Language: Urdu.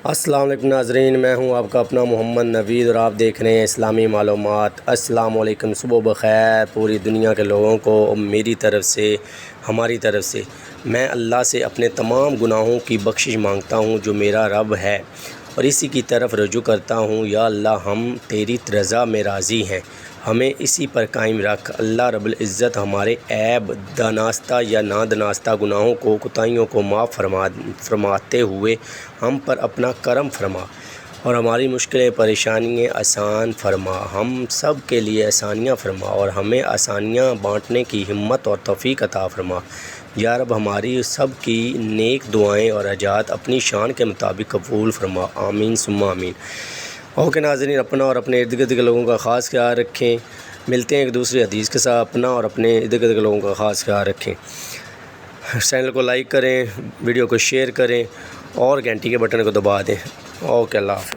السلام علیکم ناظرین، میں ہوں آپ کا اپنا محمد نوید اور آپ دیکھ رہے ہیں اسلامی معلومات۔ السلام علیکم، صبح بخیر پوری دنیا کے لوگوں کو۔ میری طرف سے، ہماری طرف سے میں اللہ سے اپنے تمام گناہوں کی بخشش مانگتا ہوں جو میرا رب ہے، اور اسی کی طرف رجوع کرتا ہوں۔ یا اللہ، ہم تیری رضا میں راضی ہیں، ہمیں اسی پر قائم رکھ۔ اللہ رب العزت ہمارے عیب، دانستہ یا نادانستہ گناہوں کو، کوتاہیوں کو معاف فرماتے ہوئے ہم پر اپنا کرم فرما اور ہماری مشکلیں پریشانیاں آسان فرما۔ ہم سب کے لیے آسانیاں فرما اور ہمیں آسانیاں بانٹنے کی ہمت اور توفیق عطا فرما۔ یا رب، ہماری سب کی نیک دعائیں اور حاجات اپنی شان کے مطابق قبول فرما، آمین ثم آمین۔ اوکے ناظرین، اپنا اور اپنے ارد گرد کے لوگوں کا خاص خیال رکھیں۔ ملتے ہیں ایک دوسری حدیث کے ساتھ۔ اپنا اور اپنے ارد گرد کے لوگوں کا خاص خیال رکھیں۔ چینل کو لائک کریں، ویڈیو کو شیئر کریں اور گھنٹی کے بٹن کو دبا دیں۔ اوکے، اللہ حافظ۔